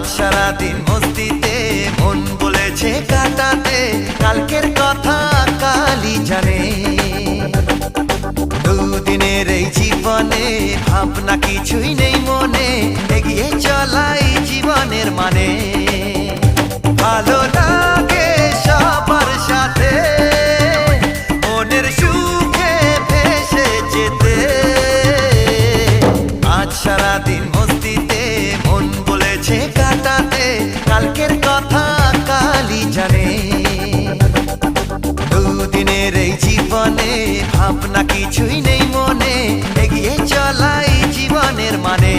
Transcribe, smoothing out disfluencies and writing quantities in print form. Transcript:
আজ সারাদিন মস্তিতে মন বলেছে কাটাতে, কালকের কথা কালই জানে। দুদিনের এই জীবনে ভাবনা কিছুই নেই মনে, এগিয়ে চলাই জীবনের মানে। ভালো লাগে সবার সাথে মনের সুখে ভেসে যেতে। আজ সারাদিন মস্তিতে মন বলেছে কাটাতে, কালকের কথা কালই জানে। দুদিনের এই জীবনে ভাবনা কিছুই নেই মনে, এগিয়ে চলাই জীবনের মানে।